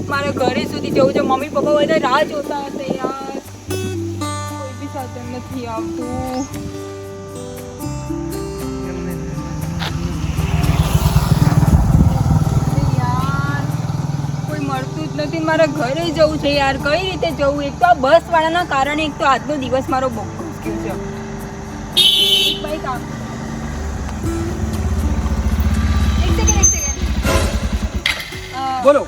મારે ઘરે સુધી જવું છે. મમ્મી પપ્પા બધા રાહ જોતા હશે યાર. કોઈ બી સાધન નથી આવતું. યાર કોઈ મળતું જ નથી. મારે ઘરે જવું છે યાર. કઈ રીતે જવું? એક તો આ બસ વાળાના કારણે એક તો આજનો દિવસ મારો બહુ મુશ્કેલ છે. ભાઈ કામ બોલો.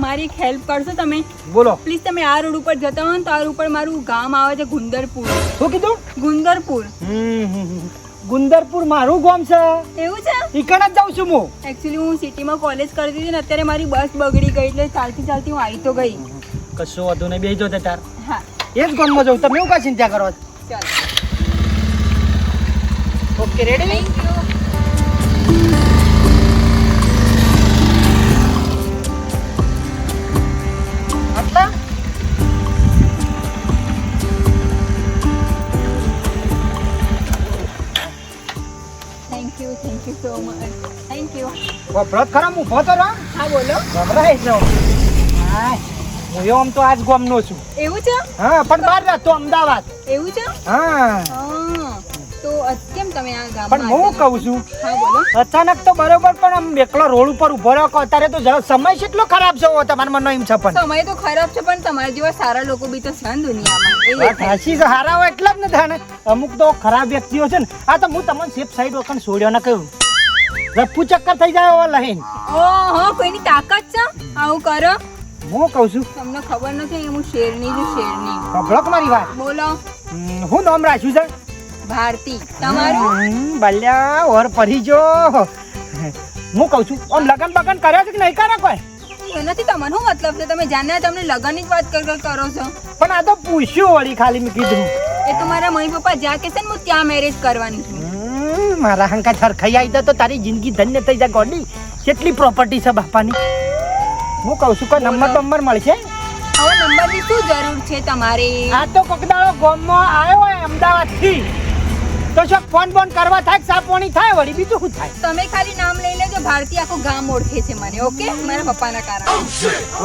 મારી એક હેલ્પ કરશો તમે? બોલો. પ્લીઝ તમે આ રોડ ઉપર જતા હો ને તો આ રોડ ઉપર મારું ગામ આવે છે ગુંદરપુર. શું કીધું? ગુંદરપુર. ગુંદરપુર મારું ગામ છે. એવું છે? ઈકણ જ જાઉં છું હું. એકચ્યુઅલી હું સિટીમાં કોલેજ કરતી હતી ને અત્યારે મારી બસ બગડી ગઈ એટલે ચાલતી ચાલતી હું આવી તો ગઈ. કશું વધુ નહીં, બેસી જો તાર. હા એ જ ગામમાં જાઉં. તમે એવું કાંઈ ચિંતા કરો? ચાલો. Okay, ready? Thank you. આટલા? Thank you so much. Thank you. વપરાત ખરા હું ઉભો તો રહો. હા બોલો. ગભરાય છો? હા, હું આમ તો આજ ગામનો છું. એવું છે? હા, પણ બહાર રહેતો અમદાવાદ. એવું છે? હા, તો કેમ તમે આ ગામમાં પણ હું કહું છું, હા બોલો. અચાનક તો બરોબર પણ આમ એકલો રોડ ઉપર ઉભો રહ્યો અત્યારે તો સમય કેટલો ખરાબ છે તમારા મનમાં એમ છે. પણ સમય તો ખરાબ છે પણ તમારા જેવા સારા લોકો બી તો છે ને દુનિયામાં. એ વાત સાચી છે. હારા હોય એટલા જ ને થાય ને. અમુક તો ખરાબ વ્યક્તિઓ છે ને. આ તો હું તમને સેફ સાઈડ વખત છોડ્યો ને કહ્યું રફુ ચક્કર થઈ જાય એવા લહીન. ઓહો, કોઈની તાકાત છે આવું કરો? હું કહું છું, તમને ખબર નથી હું શેરની છું, શેરની. સાંભળો મારી વાત. બોલો. હું નામ રાખ્યું છે? ભારતી. તમારું? બલ્યા ઓર પરી જો. હું કહું છું આમ લગન બગન કર્યા છે કે નહીં કર્યા કોઈ? એનાથી તમને શું મતલબ છે? તમે જાણ્યા તમને લગનની જ વાત કરો છો. પણ આ તો પૂછ્યું વળી ખાલી મેં કીધું. એ તો મારા મમ્મી પપ્પા જ્યાં કહેશે ને હું ત્યાં મેરેજ કરવાની છું. મારા હંકા છરખાઈ આવી જાય તો તારી જિંદગી ધન્ય થઈ જાય. ગોડી કેટલી પ્રોપર્ટી છે બાપાની. હું કહું છું કોઈ નંબર મળશે? હવે નંબરની શું જરૂર છે તમારે? આ તો કોકદાળો ગામમાં આવ્યો હોય અમદાવાદ થી તો શું ફોન કરવા થાય, ચા પાણી થાય, વળી બીજું શું થાય? તમે ખાલી નામ લઈ લેજો. ભારતી આખું ગામ ઓળખે છે મને. ઓકે, મારા પપ્પાના કારણે.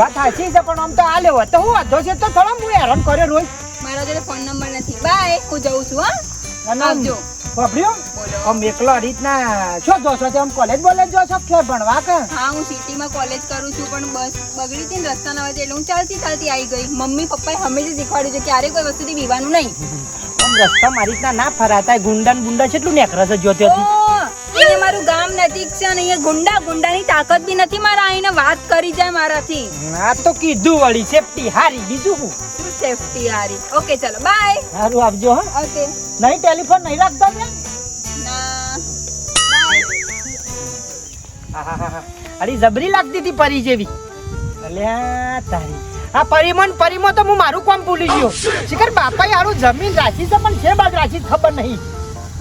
વાત સાચી છે પણ આમ તો આ લેવો તો હું વાંધો છે તો થોડો હું હેરાન કર્યો રોજ. મારા જોડે ફોન નંબર નથી. બાય, હું જઉં છું. હા, આવજો. બાપડ્યો બોલો. આમ એકલો રીતના શું જો છો? આમ કોલેજ બોલેજ જો છો કે ભણવા કે? હા, હું સિટીમાં કોલેજ કરું છું પણ બસ બગડી હતી ને રસ્તાના વચ્ચે એટલે હું ચાલતી આવી ગઈ. મમ્મી પપ્પાએ હંમેશા શીખવાડ્યું છે ક્યારે કોઈ વસ્તુથી બીવાનું નહીં. આમ રસ્તા મારી રીતના ના ફરાતા. ગુંડા કેટલું નેકરે છે જોતી હતી. અહીંયા મારું ગામ નજીક છે અને અહીંયા ગુંડાની તાકાત બી નથી મારા આઈને વાત કરી જાય મારાથી. આ તો કીધું વળી સેફટી હારી, બીજું શું સેફટી હારી. ઓકે ચલો બાય. સારું આવજો. હા, ઓકે. નહીં ટેલિફોન નહીં રાખતો ને? ના બાય. અરે જબરી લાગતી હતી પરી જેવી. અલ્યા તારી આ પરીમો તો હું મારું કામ ભૂલી ગયો. શિખર બાપાએ હારું જમીન રાખી છે પણ છે બાદ રાખી ખબર નહીં.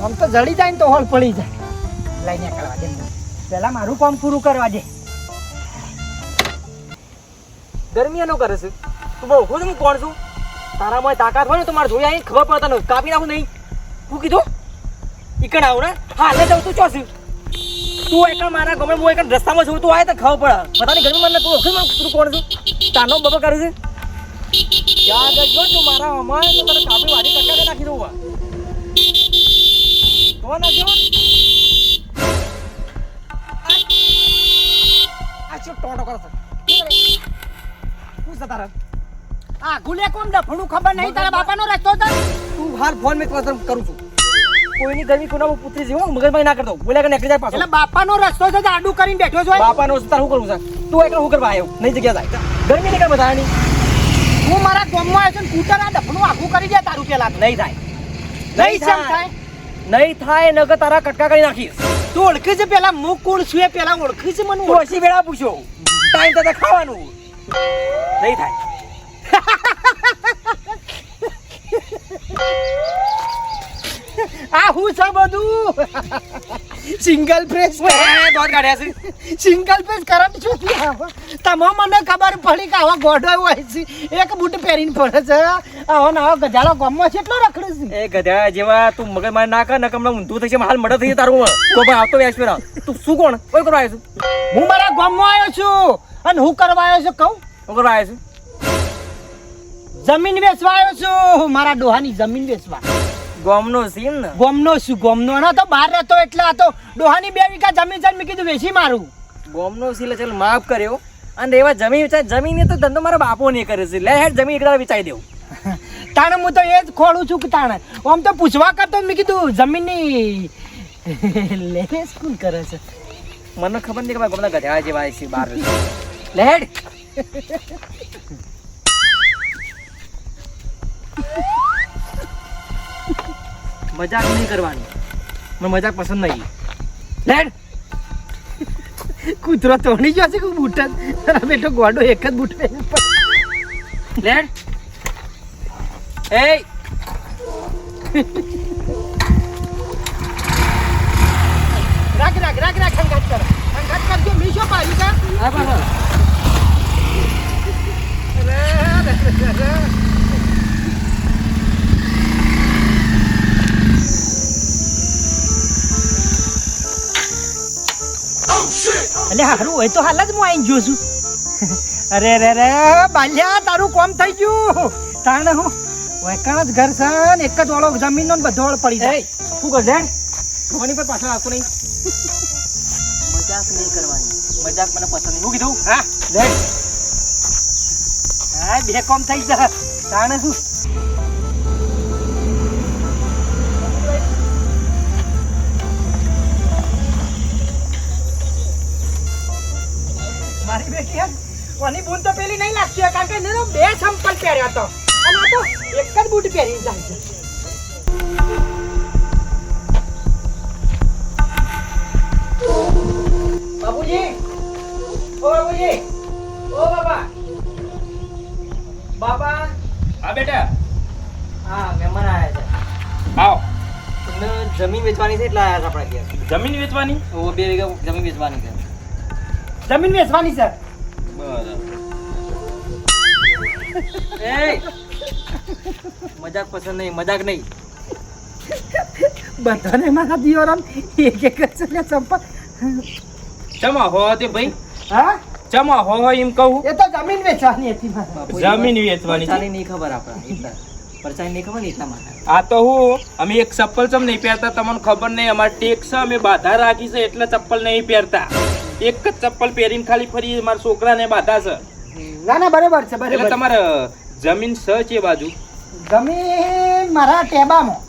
આમ તો જડી જાય ને તો હોળ પડી જાય. લઈને કરવા દે પેલા મારું કામ પૂરું કરવા દે. દરમિયાનો કરે છે તું બહુ ખુદ હું કોણ છું? તારામાં તાકાત હોય ને તો મારે જોઈ ખબર પડતા નથી. કાપી નાખું નહીં. શું કીધું? ઈકણ આવું ને? હા લે જાઉં. તું ચોસી તું એક મારા ગમે હું એક રસ્તામાં છું. તું આવે તો ખબર પડે. બધાની ગરમી મને તું ઓળખી તું કોણ છું? તાનો બબો કરે છે. યાદ રાખજો તું મારા અમારે તો તને કાપી વાળી ટકા નાખી દઉં. તો નાખ્યો આ શું ટોટો કરો છો? શું છે તારા? આ ગુલે કોમ ડફણું ખબર નહીં. તારા બાપાનો રસ્તો હતો. તું હાલ ફોન મેં કરું છું. કોઈની ગરમી કોના પુત્રી જેવો મગજમાં ના કરતો. બોલ્યા કે નીકળી જાય પાછો. એટલે બાપાનો રસ્તો છે આડું કરીને બેઠો છો. બાપાનો તાર શું કરવું છે? તું એકલો શું કરવા આવ્યો? નહીં જગ્યા જાય. ગરમી નીકળ બધાની. હું મારા ગામમાં આવ્યો છું કૂટર આ ડફણું આખું કરી જાય તારું પેલા. નહીં થાય. નહીં થાય. નહીં થાય નકર તારા કટકા કરી નાખીશ. તું ઓળખે છે પેલા હું કોણ છું એ પેલા ઓળખે છે મને. તું હસી વેળા પૂછો. ટાઈમ તો ખાવાનું નહીં થાય. આ હું છે બધું સિંગલ ફેસ દોડ કાઢ્યા છે. સિંગલ ફેસ કરંટ શું તમે મને ખબર પડી કે આવા ગોડો હોય છે એક બૂટ પહેરીને ફરે છે. આવો ને આવો ગજાળો ગામમાં કેટલો રખડે છે. એ ગધા જેવા તું મગજ મારી નાખ ને કમળા ઊંધું થઈ છે. હાલ મડો થઈ તારું તો ભાઈ આવતો વ્યાસ પેલા તું શું કોણ કોઈ કરવા આવ્યો છું? હું મારા ગામમાં આવ્યો છું અને હું કરવા આવ્યો છું કહું. શું કરવા આવ્યો છું? જમીન વેચવા આવ્યો છું, મારા ડોહાની જમીન વેચવા. ગોમનો સીમ ને ગોમનો શું ગોમનો ના તો બહાર રહેતો એટલે આ તો ડોહાની 2 વીઘા જમીન છે, મેં કીધું વેચી મારું. ગોમનો સીલે ચાલ માફ કર્યો અને એવા જમીન વેચાય જમીન તો ધંધો મારા બાપો નહીં કરે છે. લે હેડ જમીન એકડા વેચાઈ દેવું. તાણે હું તો એ જ ખોડું છું કે તાણે આમ તો પૂછવા કરતો મેં કીધું જમીનની લે શું કરે છે. મને ખબર નહીં કે ભાઈ ગોમના ગધેડા જેવા છે બાર. લે હેડ. મજાક નહીં કરવાની, મને મજાક પસંદ નહીં. લેડ. કૂતરો તોડી ગયો છે કે બૂટ જ બેટો ગોડો એક જ બૂટ પહેરી લેડ. એ રાખ ખંગાત કરજો મીશો પાડી કા આ પાછળ. અલે હારું હોય તો હાલ જ હું આવીને જોઉં છું. અરે રે રે બાલ્યા તારું કોમ થઈ ગયું. તાણે હું વેકણ જ ઘર છે ને એક જ ઓળો જમીનનો ને બધો ઓળ પડી જાય. શું કર લેડ. ભવાની પર પાછળ આવતો નહીં. મજાક નહીં કરવાની, મજાક મને પસંદ નહીં. શું કીધું? હા લેડ. હા 2 કોમ થઈ જાય. તાણે શું મારી બેટી હે કોની બૂન તો પેલી નહીં લાગતી કારણ કે એનો 2 ચંપલ પહેર્યા હતો અને આ તો એક જ બૂટ પહેરી જાય છે. બાબુજી ઓ બાબુજી ઓ બાબા બાબા હા બેટા હા મહેમાન આવ્યા છે. આવો. તમને જમીન વેચવાની છે એટલે આવ્યા છે આપણા ઘેર. જમીન વેચવાની? ઓ 2 વીઘા જમીન વેચવાની છે. જમીન વેચવાની છે. બરાબર. એ મજાક પસંદ નહીં, મજાક નહીં. બધાને મારા દિયોરામ એક એક જ છે ચંપલ. ચમા હો તે ભાઈ, હા ચમા હો એમ કહું. એ તો જમીન વેચવાની હતી મારે. જમીન વેચવાની છે. પરચાની નહીં ખબર આપણા એટલા. પરચાની નહીં ખબર ને એટલા માટે. આ તો હું અમે એક ચપ્પલ ચમ નહીં પહેરતા તમને ખબર નહીં. અમારે ટેક્સ છે, અમે બાધા રાખી છે એટલે ચપ્પલ નહીં પહેરતા. એક જ ચપ્પલ પહેરીને ખાલી ફરી મારા છોકરાને બાધા છે. ના ના બરોબર છે એટલે બરોબર. તમારે જમીન છે છે બાજુ? જમીન મારા ટેબામાં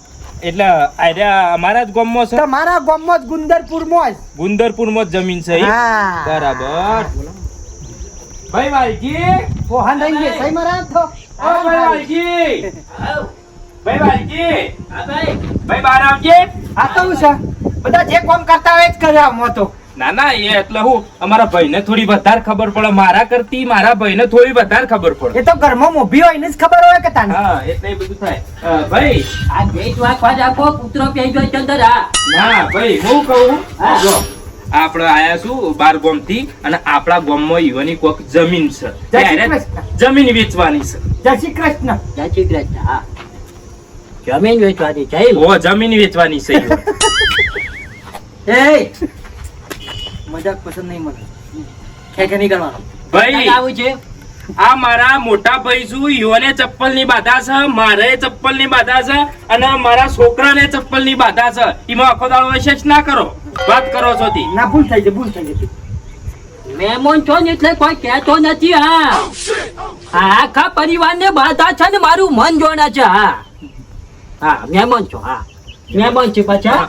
એટલે આર્યા અમારા જ ગામમાં છે. તમારા ગામમાં જ ગુંદરપુરમાં જ. ગુંદરપુરમાં જ જમીન છે. હા બરાબર. ભાઈ વાલજી, ઓહન રહી ગઈ સહી મારા તો. ઓ ભાઈ વાલજી, ભાઈ વાલજી, ભાઈ બહાર આવજે. આ તો શું છે બધા જે કામ કરતા હોય જ કરે આમાં તો. ના ના એ એટલે હું અમારા ભાઈને થોડી વધારે ખબર પડે. મારા કરતી મારા ભાઈને થોડી વધારે ખબર પડે. એ તો ઘરમાં મોભી હોય ને જ ખબર હોય કે તાને. હા એટલે એ બધું થાય. ભાઈ આ દેશ વાંચવા આખો પુત્રો પેજો ચંદર આ ના ભાઈ હું કહું, જો આપણે આયા છું બાર ગામથી અને આપણા ગામમાં ઈવાની કોક જમીન છે. જય શ્રી ત્યારે કૃષ્ણ. જમીન વેચવાની છે. જય શ્રી કૃષ્ણ. જય શ્રી કૃષ્ણ હા જમીન વેચવાની છે એમ? ઓ જમીન વેચવાની છે ઈવન. એ મજાક પસંદ નહીં મને. ખેખે નહીં કરવાનો. ભાઈ આવું છે આ મારા મોટા ભાઈ છું. ઈવને ચપ્પલ ની બાધા છે, મારે ચપ્પલ ની બાધા છે અને મારા છોકરાને ચપ્પલ ની બાધા છે. એમાં આખો દાડો વિશેષ ના કરો. વાત કરો છો તી. ના ભૂલ થઈ ગઈ ભૂલ થઈ ગઈ. મહેમાન છો ને એટલે કોઈ કહેતો નથી હા આખા પરિવારને બાધા છે ને મારું મન જોડા છે હા હા મહેમાન છો હા મહેમાન છે પાછા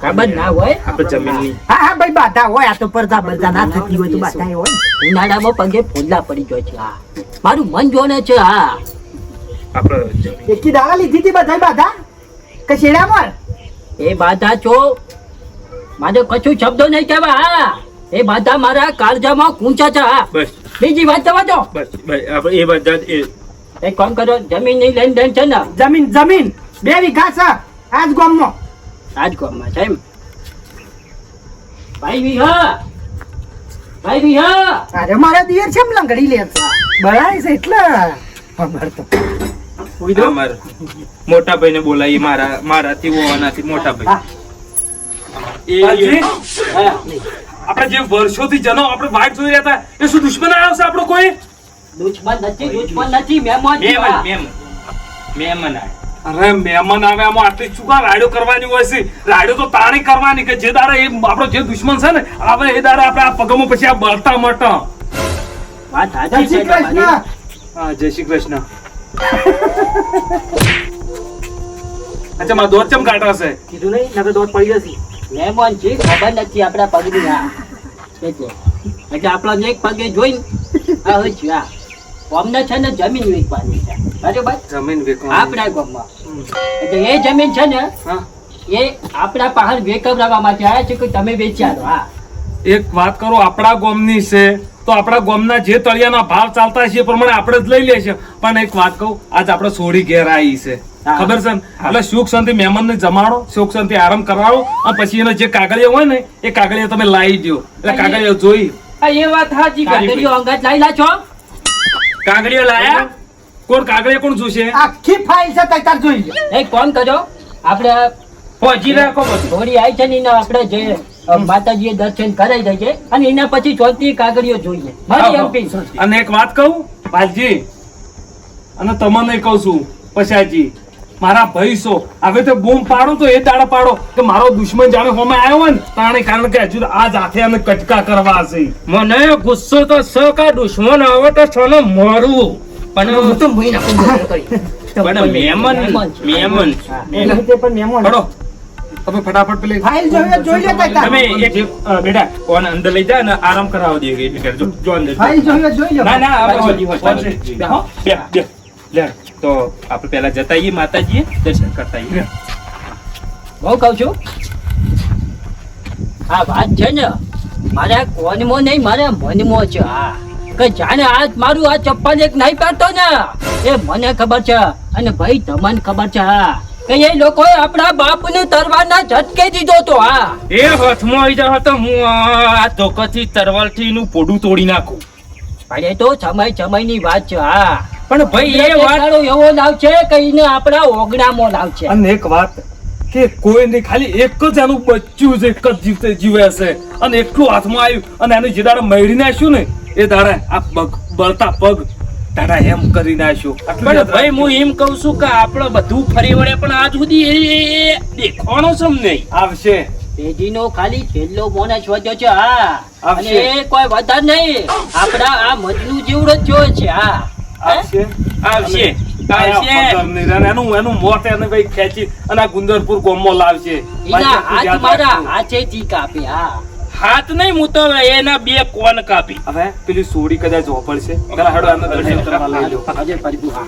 ખબર ના હોય આપણે જમીનની હા હા ભાઈ બાધા હોય આ તો પડદા બરદા ના થતી હોય તો બાધા હોય. ઉનાળામાં પગે ફોડલા પડી જાય છે હા મારું મન જોડે છે હા આપણે જમીન એકી દાડા લીધી હતી બધાય બાધા કે શેડામાં એ બાધા છો મારે કશું શબ્દો નહીં કહેવા હા એ બાધા મારા કાળજામાં કૂંચા છે હા બસ બીજી વાત જવા દો બસ ભાઈ આપણે એ બધા જ એક કામ કરો જમીન ની લેન દેન છે ને જમીન 2 વીઘા છે આજ ગામમાં. આજ ગામમાં છે એમ ભાઈ વિહા અરે મારા દિયર છે એમ લંગડી લે છે બળાય છે એટલે ખબર તો. અમાર મોટા ભાઈને બોલાવી મારાથી ઓવાનાથી મોટા ભાઈ. હા. એ આપણે જે વર્ષોથી જનો આપણે વાટ જોઈ રહ્યા હતા એ શું દુશ્મન આવ્યો છે આપણો કોઈ? દુશ્મન નથી મહેમાન છું, હા. મહેમાન આયા. અરે મહેમાન આવે આમાં આટલી ચૂકા રાડ્યો કરવાની હોય છે રાડ્યો તો તાણી કરવાની કે જે દાડે એ આપણો જે દુશ્મન છે ને આપણે એ દાડે આપણે આ પગમાં પછી આ બળતા મટા વાત જય સાચી શ્રી છે તમારી. કૃષ્ણ. હા જય શ્રી કૃષ્ણ અચ્છા મારા દોર ચમ કાઢા છે કીધું નહીં નકર દોત પડી જશે. મહેમાન છે ખબર નથી આપણા પગની, હા. એટલે આપણને એક પગે જોઈને આ હોય છે, હા. અમને છે ને જમીન વેચવાની છે, બરાબર? જમીન વેચવાની આપણા ગામમાં. એટલે એ જમીન છે ને હા એ આપણા પહાડ વેકવડાવવા માટે આવ્યા છે કે તમે વેચ્યા દો, હા. એક વાત કરો આપણા ગામની છે તો આપણા ગામના જે તળિયાના ભાવ ચાલતા છે એ પ્રમાણે આપણે જ લઈ લેશે પણ એક વાત કહું આજ આપણે સોડી ઘેર આવી છે હા. ખબર છે ને? એટલે સુખ શાંતિ મહેમાનને જમાડો સુખ શાંતિ આરામ કરાવો અને પછી એનો જે કાગળિયો હોય ને એ કાગળિયો તમે લાવી દો એટલે કાગળિયો જોઈ હા, એ વાત સાચી કરી કાગળિયો અંગત લઈ લા છો? કાગડીઓ લાયા કોણ કાગળિયો કોણ જોશે આખી ફાઇલ છે તઈ તાર જોઈ લે. એક કામ કરજો, આપણે પહોંચી રાખો બધું. થોડી આવી છે ને એને આપણે જે માતાજીએ દર્શન કરાવી દઈએ અને એના પછી ચોથી કાગળિયો જોઈએ. મારી એમપી. અને એક વાત કહું પાલજી અને તમને કહું છું પછાજી મારા ભાઈ છો હવે તો બૂમ પાડો તો એ દાડા પાડો કે મારો દુશ્મન જાણે હોમે આવ્યો હોય ને તાણે કારણ કે હજુ આ જાતે અમે કટકા કરવા છે મને ગુસ્સો તો સ કા દુશ્મન આવે તો છોનો મારું પણ હું તો મોઈ નાખું છું કરી. પણ મહેમાન છે. મહેમાન હા. નહીં તે પણ મહેમાન. પડો તમે ફટાફટ પેલી ફાઇલ જોઈ લે તઈ તાર. તમે એક બેટા કોણ અંદર લઈ જા ને આરામ કરાવો દે એટલે કરજો જો અંદર ફાઇલ જોઈ લે. ના ના આપણે પછી, હજી હોય પછી. બેહો, બે બે લે તો આપણે પહેલા જતા આવીએ માતાજીએ દર્શન કરતા આવીએ હું કહું છું આ વાત છે ને મારા કોનમાં નહીં મારા મનમાં છે, હા. કે જાણે આજ મારું આ ચપ્પલ એક નહીં પહેરતો ને એ મને ખબર છે અને ભાઈ તમને ખબર છે, હા. કે એ લોકોએ આપણા બાપને તરવારના ઝટકે દીધો તો, હા. એ હાથમાં આવી જાય તો હું આ ધોકાથી તરવાલથી એનું પોડું તોડી નાખું પણ એ તો સમયની વાત છે, હા. પણ ભાઈ એ વાત દાડો એવો લાવશે કે એને આપણા ઓગણામાં લાવશે. અને એક વાત કે કોઈ નહીં ખાલી એક જ એનું બચ્ચું જ એક જ જીવે છે અને એટલું હાથમાં આવ્યું અને એનું જે દાડે મળી નાખ્યું ને એ દાડે આ પગ બળતા પગ દાડા એમ કરી નાખ્યું આટલું પણ યાદ ભાઈ રાખજો. હું એમ કઉ છું કે આપણે બધું ફરી વળે પણ આજ સુધી એ દેખવાનો સમ નહીં આવશે પેઢીનો ખાલી છેલ્લો માણસ વધ્યો છે, હા. અને આવશે. એ કોઈ વધારે નહીં આપણા આ મજનુ જેવડો જ જોયો છે, હા. આવશે આવશે આવશે એનું મોત એને ભાઈ ખેંચી અને આ ગુંદરપુર ગામમાં લાવશે એના હાથ મારા હાથેથી કાપે, હા. હાથ નહીં હું તો એના બે કોન કાપી હવે પેલી સોડી કદાચ વાપરશે પેલા હેડો એમને દર્શન કરવા લઈ જાઓ આજે ફરી, હા.